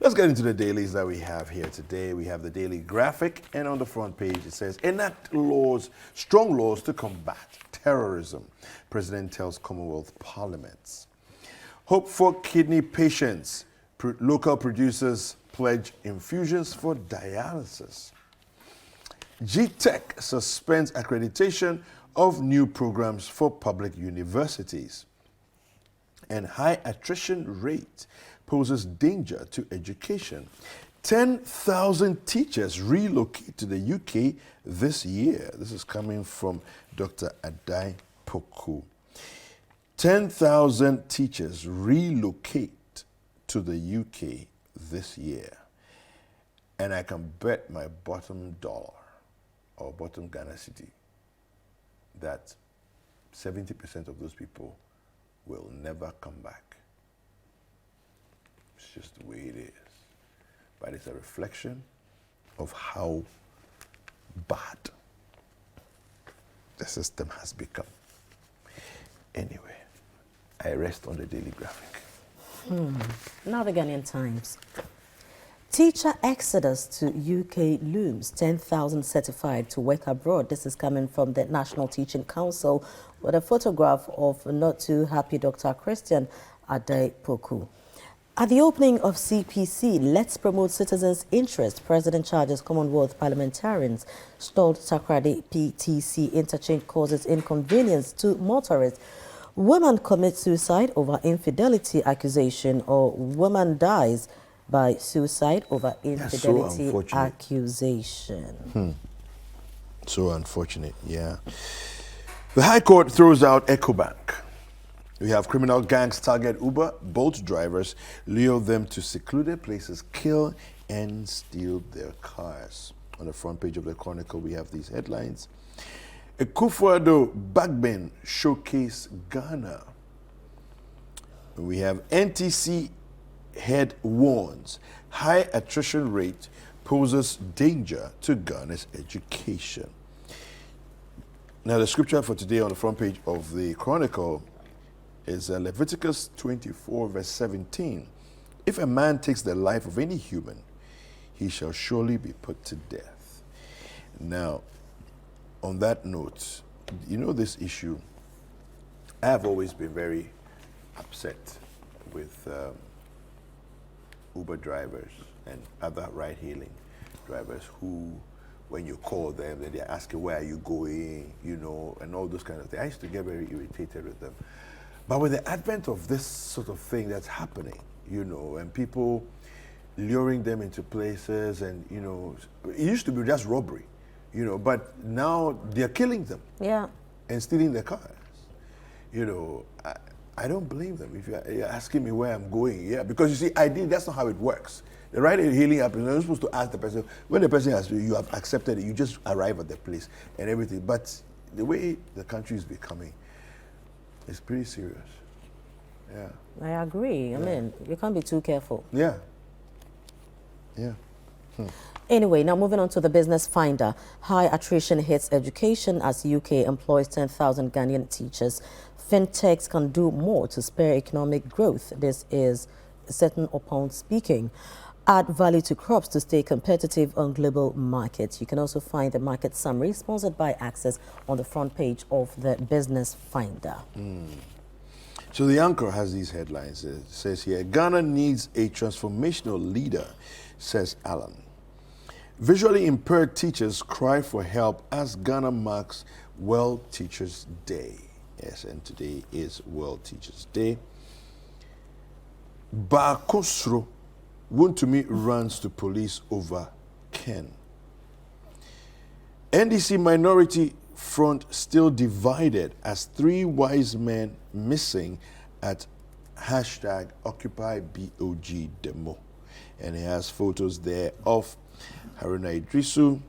Let's get into the dailies that we have here today. We have the daily graphic, and on the front page it says, enact laws, strong laws to combat terrorism. President tells Commonwealth parliaments. Hope for kidney patients. Local producers pledge infusions for dialysis. GTech suspends accreditation of new programs for public universities. And high attrition rate poses danger to education. 10,000 teachers relocate to the UK this year. This is coming from Dr. Adai Poku. 10,000 teachers relocate to the UK this year. And I can bet my bottom dollar or bottom Ghana City that 70% of those people will never come back. It's just the way it is. But it's a reflection of how bad the system has become. Anyway, I rest on the daily graphic. Now the Ghanaian Times. Teacher exodus to UK looms, 10,000 certified to work abroad. This is coming from the National Teaching Council with a photograph of not too happy Dr. Christian Adai Poku. At the opening of CPC, Let's Promote Citizens' Interest, President charges Commonwealth parliamentarians stalled Takrady PTC interchange causes inconvenience to motorists. Woman commits suicide over infidelity accusation, or woman dies by suicide over infidelity accusation. So unfortunate, yeah. The High Court throws out EcoBank. We have criminal gangs target Uber, Bolt drivers, lure them to secluded places, kill and steal their cars. On the front page of the Chronicle, we have these headlines. Akufo-Addo Bagbin showcase Ghana. We have NTC head warns high attrition rate poses danger to Ghana's education. Now the scripture for today on the front page of the Chronicle is Leviticus 24 verse 17. If a man takes the life of any human, he shall surely be put to death. Now, on that note, you know this issue, I have always been very upset with Uber drivers and other ride-hailing drivers who, when you call them, then they're asking, where are you going, you know, and all those kind of things. I used to get very irritated with them. But with the advent of this sort of thing that's happening, you know, and people luring them into places and, you know, it used to be just robbery, you know, but now they're killing them. Yeah. And stealing their cars. You know, I don't blame them if you're asking me where I'm going. Yeah, because you see, ideally, that's not how it works. The ride-hailing app, you're not supposed to ask the person. When the person has, you have accepted it, you just arrive at the place and everything. But the way the country is becoming, it's pretty serious. Yeah. I agree. I mean, you can't be too careful. Yeah. Yeah. Anyway, now moving on to the Business Finder. High attrition hits education as UK employs 10,000 Ghanaian teachers. Fintechs can do more to spur economic growth. This is Certain Upon speaking. Add value to crops to stay competitive on global markets. You can also find the market summary sponsored by Access on the front page of the Business Finder. So the anchor has these headlines. It says here, Ghana needs a transformational leader, says Alan. Visually impaired teachers cry for help as Ghana marks World Teachers Day. Yes, and today is World Teachers Day. Bakosro Wontumi runs to police over Ken. NDC minority front still divided as 3 wise men missing at hashtag Occupy BOG demo. And he has photos there of Haruna Idrisu,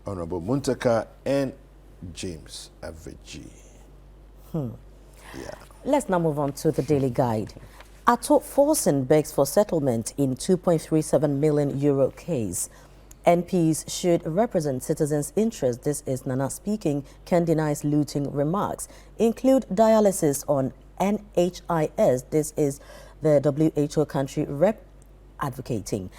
Honorable Muntaka, and James Aveji. Yeah. Let's now move on to the Daily Guide. Ato Forsen begs for settlement in €2.37 million case. MPs should represent citizens' interests. This is Nana speaking. Ken denies looting remarks. Include dialysis on NHIS. This is the WHO country rep advocating.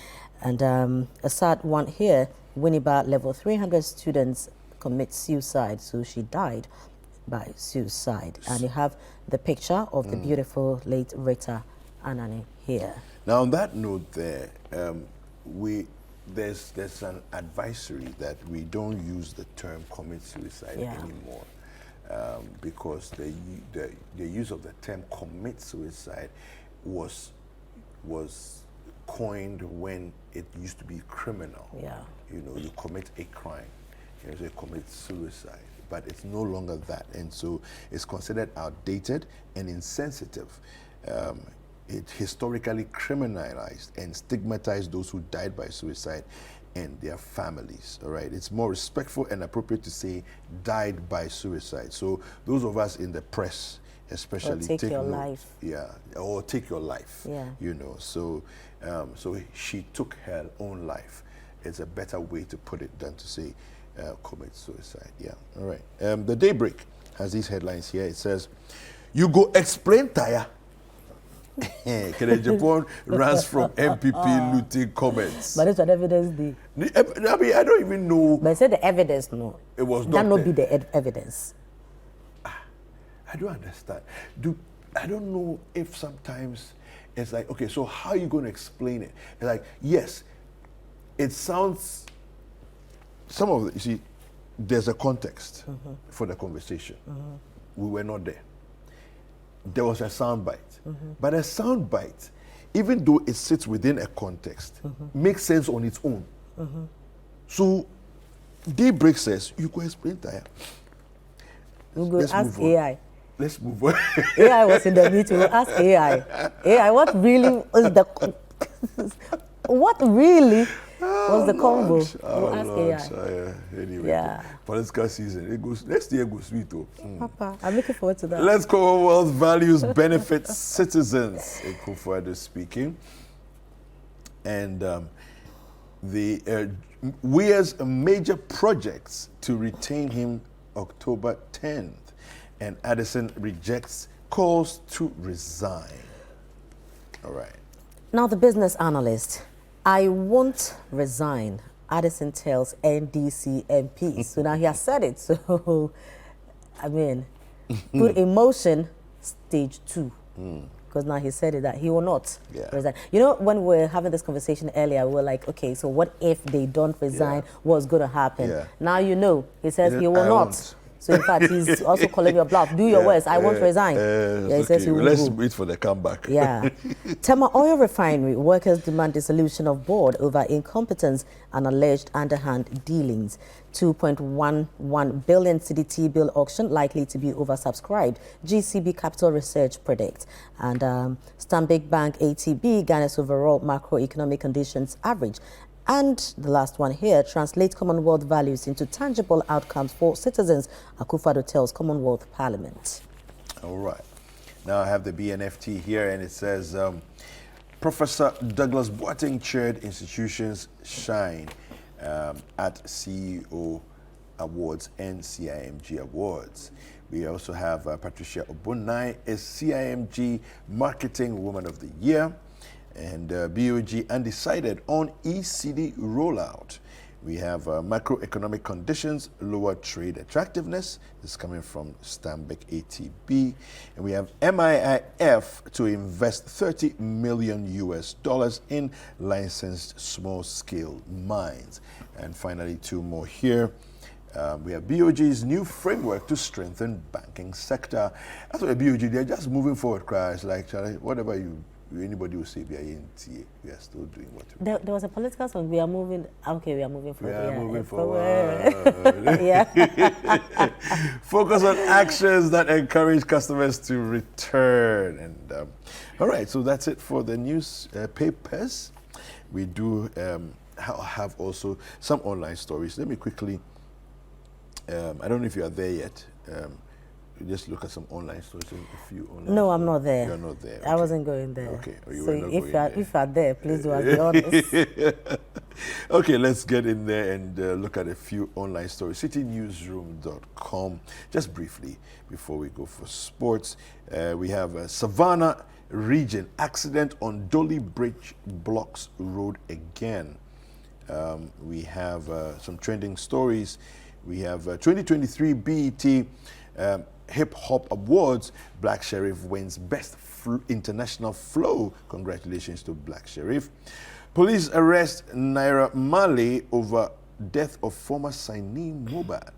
And a sad one here, Winneba level 300 students commit suicide, so she died by suicide. And you have the picture of the beautiful late Rita Anani here. Now, on that note there, there's an advisory that we don't use the term commit suicide anymore, because the use of the term commit suicide was coined when it used to be criminal. Yeah. You know, you commit a crime, so you commit suicide, but it's no longer that, and so it's considered outdated and insensitive. It historically criminalized and stigmatized those who died by suicide and their families. All right, it's more respectful and appropriate to say died by suicide. So those of us in the press, especially, take your life. Yeah, or take your life. Yeah. You know, so she took her own life. It's a better way to put it than to say commit suicide. Yeah. All right. The Daybreak has these headlines here. It says, "You go explain tire." Kenneth Japan runs from MPP looting comments. But it's an evidence. I mean, I don't even know. But I said the evidence, no. It was that not not be the evidence. I don't understand. I don't know if sometimes it's like, okay, so how are you going to explain it? It's like, yes, it sounds, some of it, you see, there's a context for the conversation. We were not there. There was a sound bite. But a sound bite, even though it sits within a context, makes sense on its own. So Daybreak says, you go explain that. We'll go ask AI. Let's move on. AI was in the meeting. We'll ask AI. AI, what really is the what really was the combo? We'll ask AI. Anyway, yeah. Political season. It goes next year goes sweet though. Papa, I'm looking forward to that. Let's Commonwealth values benefit citizens. Ekufuado speaking. And Weir's major projects to retain him October 10th. And Addison rejects calls to resign. All right. Now the business analyst. I won't resign, Addison tells NDC MPs. So now he has said it. So, I mean, put emotion, stage 2. Because now he said it that he will not resign. You know, when we were having this conversation earlier, we were like, okay, so what if they don't resign? What's going to happen? Now you know. He says he will not. So in fact, he's also calling your bluff. Do your worst. I won't resign. He says he will Let's go. wait for the comeback. Yeah. Tema Oil Refinery workers demand dissolution of board over incompetence and alleged underhand dealings. 2.11 billion Citi T-bill auction likely to be oversubscribed. GCB Capital Research predicts. And Stanbic Bank ATB, Ghana's overall macroeconomic conditions average. And the last one here, translate Commonwealth values into tangible outcomes for citizens, Akufo-Addo tells Commonwealth Parliament. All right. Now I have the BNFT here, and it says, Professor Douglas Boateng chaired institutions shine at CEO Awards and CIMG Awards. We also have Patricia Obunai is CIMG Marketing Woman of the Year. And BOG undecided on ECD rollout. We have macroeconomic conditions, lower trade attractiveness. This is coming from Stanbic ATB. And we have MIIF to invest $30 million in licensed small-scale mines. And finally, 2 more here. We have BOG's new framework to strengthen banking sector. That's what BOG, they're just moving forward, Crash. Like, whatever anybody will say, we are still doing what we do. There was a political song, we are moving, okay, we are moving forward. We are moving forward. Yeah. Focus on actions that encourage customers to return. And all right, so that's it for the newspapers. We do have also some online stories. Let me quickly, I don't know if you are there yet. Just look at some online stories. A few online no, I'm not there. You're not there. Okay. I wasn't going there. Okay. So if you are there, please do be honest. Okay, let's get in there and look at a few online stories. CitiNewsroom.com. Just briefly before we go for sports, we have Savannah region. Accident on Dolly Bridge blocks road again. We have some trending stories. We have 2023 BET Hip Hop Awards. Black Sheriff wins Best International Flow. Congratulations to Black Sheriff. Police arrest Naira Marley over death of former signee Mobad.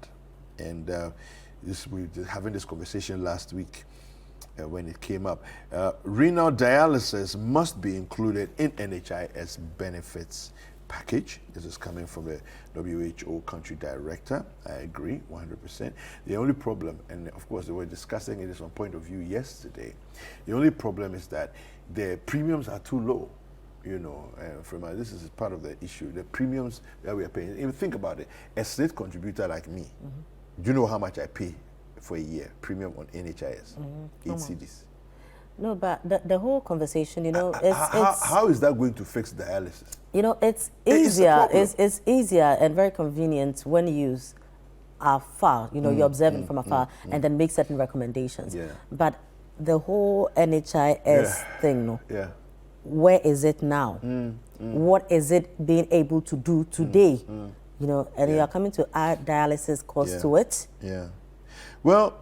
And we were having this conversation last week when it came up. Renal dialysis must be included in NHIS benefits package. This is coming from the WHO country director. I agree 100%. The only problem, and of course they were discussing it from point of view yesterday, the only problem is that the premiums are too low. You know, this is part of the issue. The premiums that we are paying. Even think about it. A state contributor like me, do you know how much I pay for a year premium on NHIS? 8 cedis. No, but the whole conversation, you know, how is that going to fix dialysis? You know, it's easier. It's easier and very convenient when you are far. You know, you're observing from afar and then make certain recommendations. Yeah. But the whole NHIS thing, no. Yeah. Where is it now? What is it being able to do today? You know, and you are coming to add dialysis cost to it. Yeah. Well,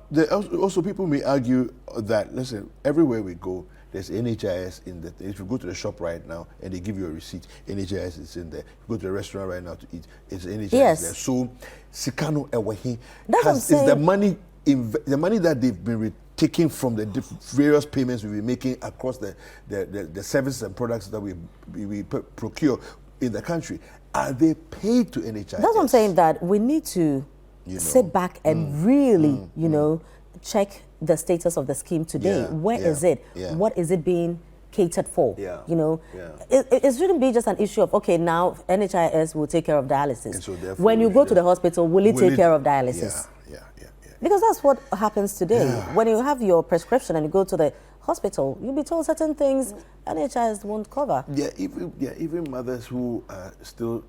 also people may argue that, listen, everywhere we go, there's NHIS in the. If you go to the shop right now and they give you a receipt, NHIS is in there. If you go to the restaurant right now to eat, it's NHIS there. So, Sikano Ewahi is the money that they've been taking from the various payments we've been making across the services and products that we procure in the country. Are they paid to NHIS? That's what I'm saying, that we need to sit back and really, you know, check the status of the scheme today. Where is it? What is it being catered for? You know, it shouldn't be just an issue of, okay, now NHIS will take care of dialysis. So when you go to the hospital, will it take care of dialysis? Because that's what happens today. When you have your prescription and you go to the hospital, you'll be told certain things NHIS won't cover. Even mothers who are still,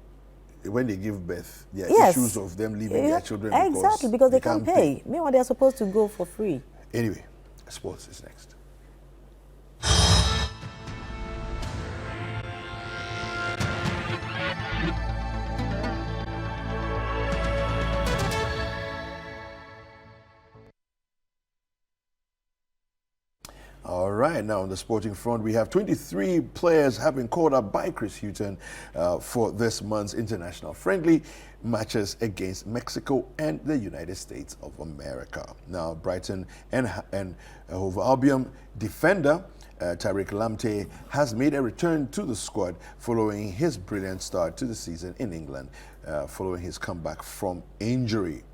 when they give birth, there are issues of them leaving their children because they can't pay. Meanwhile, they're supposed to go for free. Anyway, sports is next. All right, now on the sporting front, we have 23 players have been called up by Chris Hughton for this month's international friendly matches against Mexico and the United States of America. Now, Brighton and Hove Albion defender Tariq Lamptey has made a return to the squad following his brilliant start to the season in England, following his comeback from injury.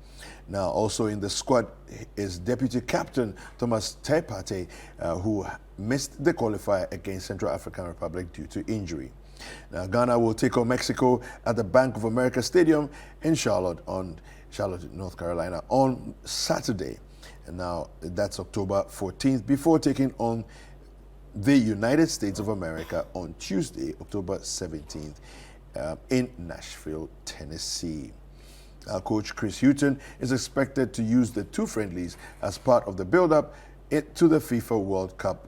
Now, also in the squad is Deputy Captain Thomas Tepate, who missed the qualifier against Central African Republic due to injury. Now, Ghana will take on Mexico at the Bank of America Stadium in Charlotte, North Carolina, on Saturday. And now that's October 14th, before taking on the United States of America on Tuesday, October 17th, in Nashville, Tennessee. Coach Chris Hughton is expected to use the two friendlies as part of the build-up to the FIFA World Cup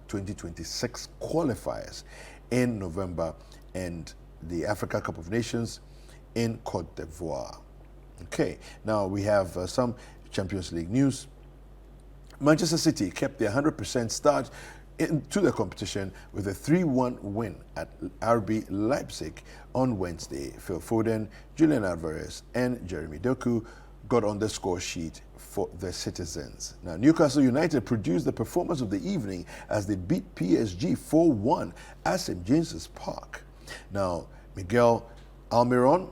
2026 qualifiers in November and the Africa Cup of Nations in Cote d'Ivoire. Okay, now we have some Champions League news. Manchester City kept their 100% start into the competition with a 3-1 win at RB Leipzig on Wednesday. Phil Foden, Julian Alvarez, and Jeremy Doku got on the score sheet for the citizens. Now, Newcastle United produced the performance of the evening as they beat PSG 4-1 at St. James's Park. Now, Miguel Almiron,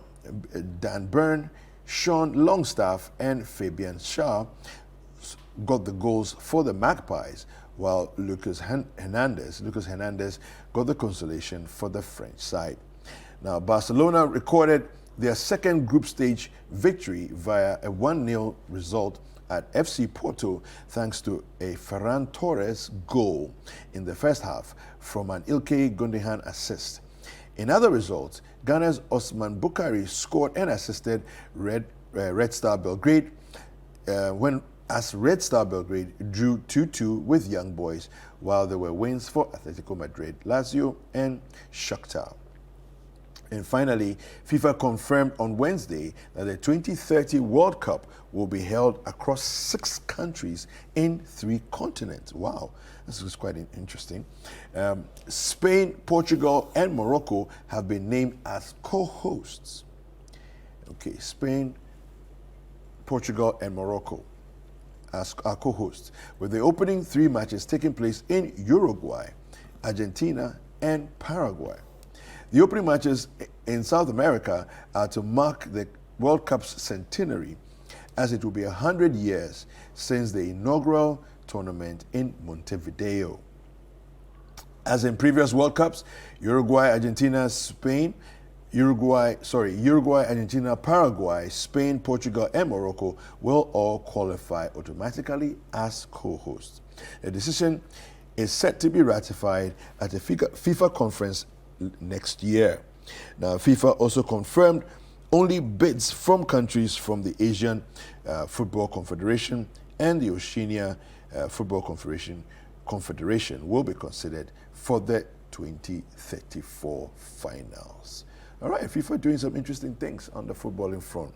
Dan Burn, Sean Longstaff, and Fabian Schär got the goals for the Magpies, while Lucas Hernandez got the consolation for the French side. Now, Barcelona recorded their second group stage victory via a 1-0 result at FC Porto, thanks to a Ferran Torres goal in the first half from an Ilkay Gundogan assist. In other results, Ghana's Osman Bukari scored and assisted Red Star Belgrade when as Red Star Belgrade drew 2-2 with Young Boys, while there were wins for Atletico Madrid, Lazio, and Shakhtar. And finally, FIFA confirmed on Wednesday that the 2030 World Cup will be held across 6 countries in 3 continents. Wow, this is quite interesting. Spain, Portugal, and Morocco have been named as co-hosts. Okay, Spain, Portugal, and Morocco as our co-hosts, with the opening 3 matches taking place in Uruguay, Argentina, and Paraguay. The opening matches in South America are to mark the World Cup's centenary, as it will be 100 years since the inaugural tournament in Montevideo. As in previous World Cups, Uruguay, Argentina, Argentina, Paraguay, Spain, Portugal, and Morocco will all qualify automatically as co-hosts. The decision is set to be ratified at a FIFA conference next year. Now, FIFA also confirmed only bids from countries from the Asian Football Confederation and the Oceania Football Confederation will be considered for the 2034 finals. All right, FIFA doing some interesting things on the footballing front.